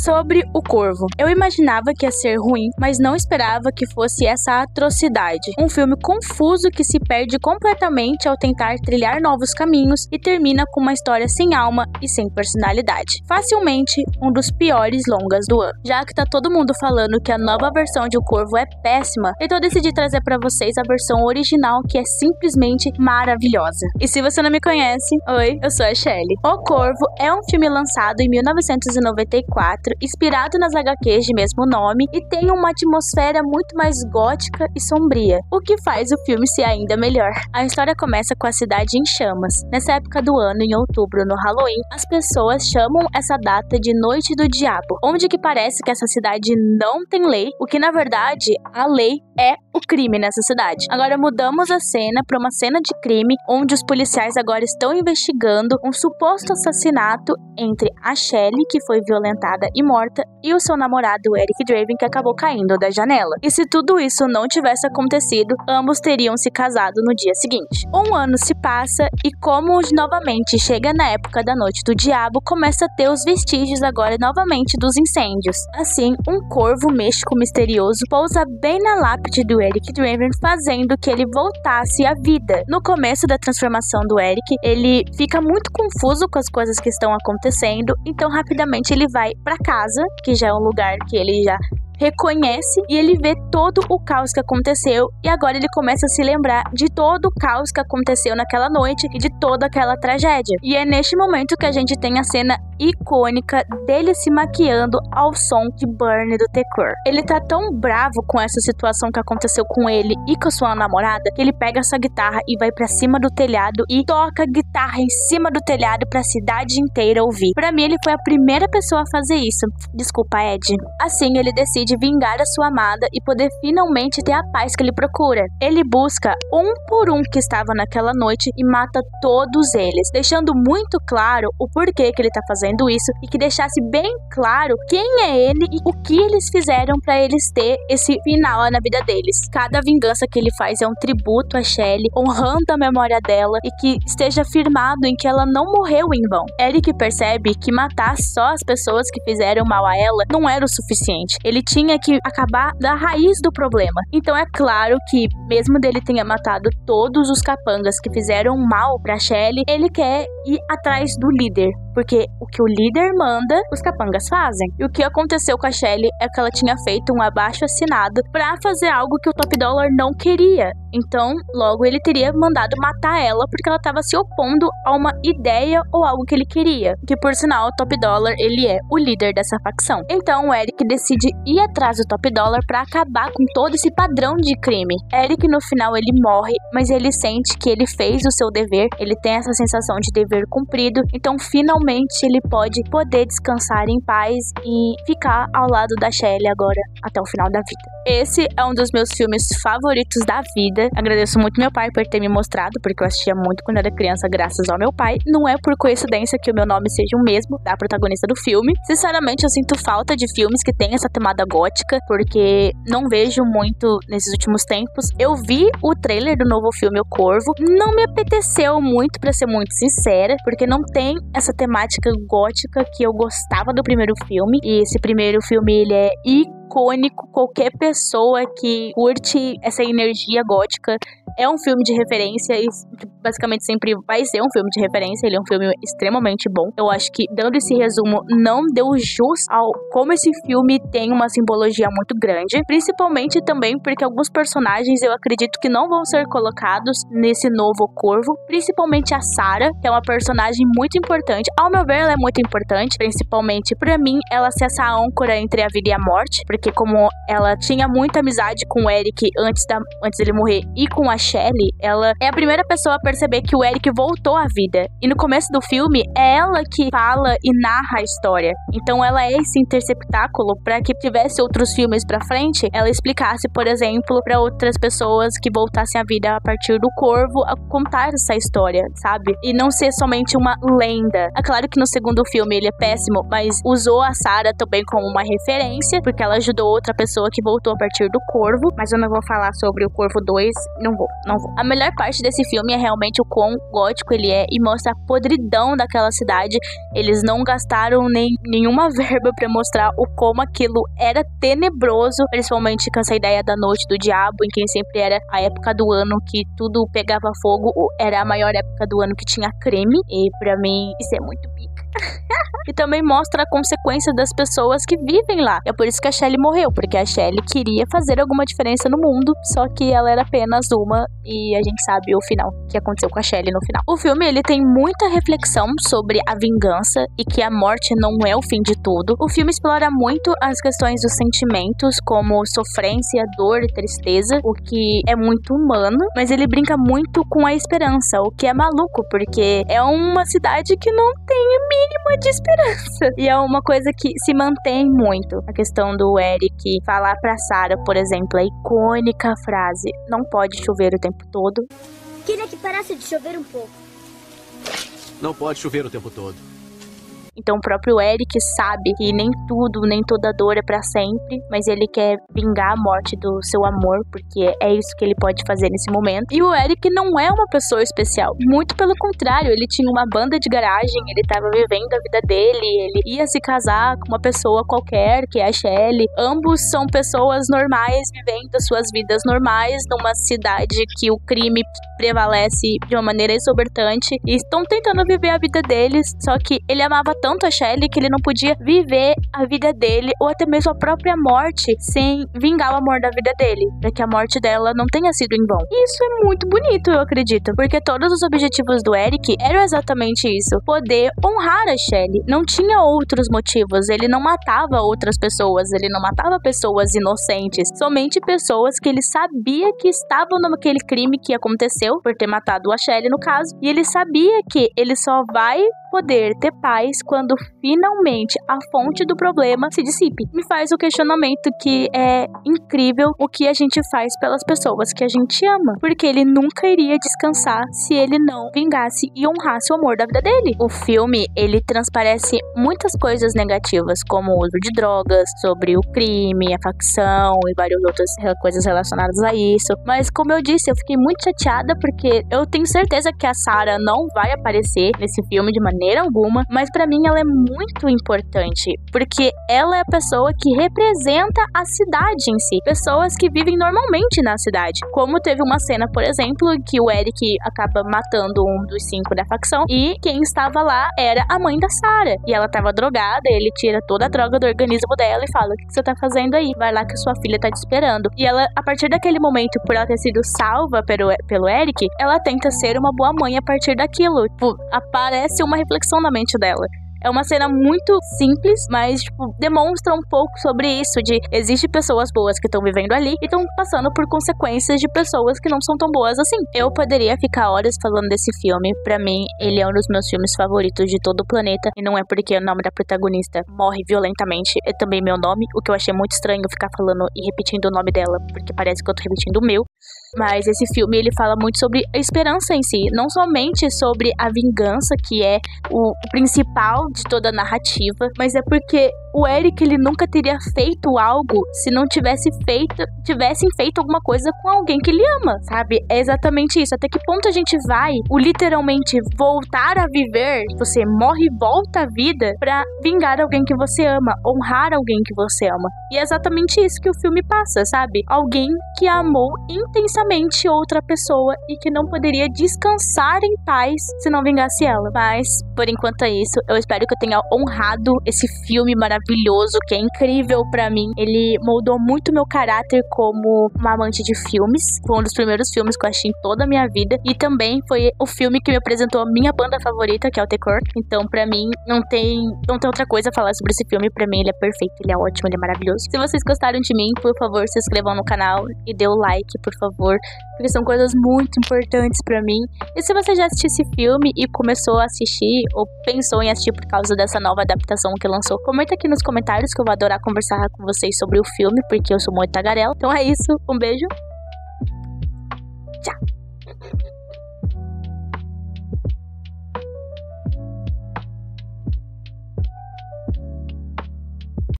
Sobre O Corvo. Eu imaginava que ia ser ruim, mas não esperava que fosse essa atrocidade. Um filme confuso que se perde completamente ao tentar trilhar novos caminhos e termina com uma história sem alma e sem personalidade. Facilmente um dos piores longas do ano. Já que tá todo mundo falando que a nova versão de O Corvo é péssima, então eu decidi trazer pra vocês a versão original, que é simplesmente maravilhosa. E se você não me conhece, oi, eu sou a Shelly. O Corvo é um filme lançado em 1994, inspirado nas HQs de mesmo nome, e tem uma atmosfera muito mais gótica e sombria, o que faz o filme ser ainda melhor. A história começa com a cidade em chamas. Nessa época do ano, em outubro, no Halloween, as pessoas chamam essa data de Noite do Diabo, onde que parece que essa cidade não tem lei, o que na verdade a lei é o crime nessa cidade. Agora mudamos a cena para uma cena de crime, onde os policiais agora estão investigando um suposto assassinato entre a Shelly, que foi violentada e morta, e o seu namorado Eric Draven, que acabou caindo da janela. E se tudo isso não tivesse acontecido, ambos teriam se casado no dia seguinte. Um ano se passa e, como novamente chega na época da Noite do Diabo, começa a ter os vestígios agora novamente dos incêndios. Assim, um corvo místico misterioso pousa bem na lápide do Eric Draven, fazendo que ele voltasse à vida. No começo da transformação do Eric, ele fica muito confuso com as coisas que estão acontecendo, então rapidamente ele vai pra casa, que já é um lugar que ele já reconhece, e ele vê todo o caos que aconteceu, e agora ele começa a se lembrar de todo o caos que aconteceu naquela noite e de toda aquela tragédia. E é neste momento que a gente tem a cena icônica dele se maquiando ao som de Burn do The Cure. Ele tá tão bravo com essa situação que aconteceu com ele e com a sua namorada, que ele pega essa guitarra e vai pra cima do telhado e toca a guitarra em cima do telhado pra cidade inteira ouvir. Pra mim, ele foi a primeira pessoa a fazer isso. Desculpa, Ed. Assim, ele decide vingar a sua amada e poder finalmente ter a paz que ele procura. Ele busca um por um que estava naquela noite e mata todos eles, deixando muito claro o porquê que ele tá fazendo isso, e que deixasse bem claro quem é ele e o que eles fizeram pra eles ter esse final na vida deles. Cada vingança que ele faz é um tributo a Shelly, honrando a memória dela e que esteja firmado em que ela não morreu em vão. Eric percebe que matar só as pessoas que fizeram mal a ela não era o suficiente. Ele tinha que acabar da raiz do problema. Então é claro que, mesmo dele tenha matado todos os capangas que fizeram mal pra Shelly, ele quer ir atrás do líder, porque o que o líder manda, os capangas fazem. E o que aconteceu com a Shelly é que ela tinha feito um abaixo-assinado pra fazer algo que o Top Dollar não queria. Então, logo ele teria mandado matar ela porque ela estava se opondo a uma ideia ou algo que ele queria. Que, por sinal, o Top Dollar, ele é o líder dessa facção. Então, o Eric decide ir atrás do Top Dollar pra acabar com todo esse padrão de crime. Eric, no final, ele morre, mas ele sente que ele fez o seu dever. Ele tem essa sensação de dever cumprido. Então, finalmente, ele pode poder descansar em paz e ficar ao lado da Shelly agora, até o final da vida. Esse é um dos meus filmes favoritos da vida. Agradeço muito meu pai por ter me mostrado, porque eu assistia muito quando era criança, graças ao meu pai. Não é por coincidência que o meu nome seja o mesmo da protagonista do filme. Sinceramente, eu sinto falta de filmes que tem essa temada gótica, porque não vejo muito nesses últimos tempos. Eu vi o trailer do novo filme O Corvo, não me apeteceu muito, pra ser muito sincera, porque não tem essa temática gótica que eu gostava do primeiro filme. E esse primeiro filme, ele é icônico. Qualquer pessoa que curte essa energia gótica é um filme de referência e basicamente sempre vai ser um filme de referência. Ele é um filme extremamente bom. Eu acho que, dando esse resumo, não deu jus ao como esse filme tem uma simbologia muito grande, principalmente também porque alguns personagens eu acredito que não vão ser colocados nesse novo Corvo, principalmente a Sarah, que é uma personagem muito importante. Ao meu ver, ela é muito importante, principalmente pra mim, ela ser essa âncora entre a vida e a morte, porque como ela tinha muita amizade com o Eric antes dele morrer e com a Shelly, ela é a primeira pessoa a perceber que o Eric voltou à vida. E no começo do filme, é ela que fala e narra a história. Então ela é esse interceptáculo para que tivesse outros filmes pra frente, ela explicasse, por exemplo, para outras pessoas que voltassem à vida a partir do Corvo, a contar essa história, sabe? E não ser somente uma lenda. É claro que no segundo filme ele é péssimo, mas usou a Sarah também como uma referência, porque ela ajudou outra pessoa que voltou a partir do Corvo. Mas eu não vou falar sobre o Corvo 2, não vou. não vou. A melhor parte desse filme é realmente o quão gótico ele é e mostra a podridão daquela cidade. Eles não gastaram nenhuma verba pra mostrar o como aquilo era tenebroso, principalmente com essa ideia da noite do diabo, em que sempre era a época do ano que tudo pegava fogo, era a maior época do ano que tinha crime, e pra mim isso é muito pica. E também mostra a consequência das pessoas que vivem lá. É por isso que a Shelley morreu, porque a Shelley queria fazer alguma diferença no mundo, só que ela era apenas uma, e a gente sabe o final, o que aconteceu com a Shelley no final. O filme, ele tem muita reflexão sobre a vingança e que a morte não é o fim de tudo. O filme explora muito as questões dos sentimentos, como sofrência, dor e tristeza, o que é muito humano, mas ele brinca muito com a esperança, o que é maluco, porque é uma cidade que não tem o mínimo de esperança. E é uma coisa que se mantém muito. A questão do Eric falar pra Sarah, por exemplo, a icônica frase: não pode chover o tempo todo. Queria que parasse de chover um pouco. Não pode chover o tempo todo. Então o próprio Eric sabe que nem tudo, nem toda dor é pra sempre, mas ele quer vingar a morte do seu amor, porque é isso que ele pode fazer nesse momento. E o Eric não é uma pessoa especial, muito pelo contrário, ele tinha uma banda de garagem, ele tava vivendo a vida dele, ele ia se casar com uma pessoa qualquer, que é a Shelley. Ambos são pessoas normais, vivendo as suas vidas normais, numa cidade que o crime prevalece de uma maneira exorbitante, e estão tentando viver a vida deles, só que ele amava tanto a Shelley que ele não podia viver a vida dele, ou até mesmo a própria morte, sem vingar o amor da vida dele, para que a morte dela não tenha sido em vão. E isso é muito bonito, eu acredito, porque todos os objetivos do Eric eram exatamente isso: poder honrar a Shelley. Não tinha outros motivos, ele não matava outras pessoas, ele não matava pessoas inocentes, somente pessoas que ele sabia que estavam naquele crime que aconteceu, por ter matado a Shelley no caso, e ele sabia que ele só vai poder ter paz quando finalmente a fonte do problema se dissipe. Me faz o questionamento que é incrível o que a gente faz pelas pessoas que a gente ama, porque ele nunca iria descansar se ele não vingasse e honrasse o amor da vida dele. O filme, ele transparece muitas coisas negativas, como o uso de drogas, sobre o crime, a facção e várias outras coisas relacionadas a isso, mas como eu disse, eu fiquei muito chateada porque eu tenho certeza que a Sarah não vai aparecer nesse filme de maneira alguma, mas pra mim ela é muito importante, porque ela é a pessoa que representa a cidade em si, pessoas que vivem normalmente na cidade, como teve uma cena, por exemplo, que o Eric acaba matando um dos 5 da facção, e quem estava lá era a mãe da Sarah, e ela tava drogada, ele tira toda a droga do organismo dela e fala: o que você tá fazendo aí? Vai lá que sua filha tá te esperando. E ela, a partir daquele momento, por ela ter sido salva pelo Eric, ela tenta ser uma boa mãe a partir daquilo. Tipo, aparece uma reflexão na mente dela. É uma cena muito simples, mas, demonstra um pouco sobre isso, de existe pessoas boas que estão vivendo ali e estão passando por consequências de pessoas que não são tão boas assim. Eu poderia ficar horas falando desse filme. Pra mim, ele é um dos meus filmes favoritos de todo o planeta, e não é porque o nome da protagonista morre violentamente, é também meu nome, o que eu achei muito estranho ficar falando e repetindo o nome dela, porque parece que eu tô repetindo o meu. Mas esse filme, ele fala muito sobre a esperança em si, não somente sobre a vingança, que é o principal de toda a narrativa, mas é porque o Eric, ele nunca teria feito algo se não tivessem feito alguma coisa com alguém que ele ama, sabe? É exatamente isso. Até que ponto a gente vai, literalmente, voltar a viver, você morre e volta à vida pra vingar alguém que você ama, honrar alguém que você ama. E é exatamente isso que o filme passa, sabe? Alguém que amou intensamente outra pessoa e que não poderia descansar em paz se não vingasse ela. Mas, por enquanto é isso. Eu espero que eu tenha honrado esse filme maravilhoso, que é incrível pra mim. Ele moldou muito meu caráter como uma amante de filmes. Foi um dos primeiros filmes que eu achei em toda a minha vida. E também foi o filme que me apresentou a minha banda favorita, que é o The Cure. Então, pra mim, não tem outra coisa a falar sobre esse filme. Pra mim, ele é perfeito, ele é ótimo, ele é maravilhoso. Se vocês gostaram de mim, por favor, se inscrevam no canal e dê o like, por favor, porque são coisas muito importantes pra mim. E se você já assistiu esse filme e começou a assistir, ou pensou em assistir por causa dessa nova adaptação que lançou, comenta aqui nos comentários que eu vou adorar conversar com vocês sobre o filme, porque eu sou muito tagarela. Então é isso, um beijo, tchau!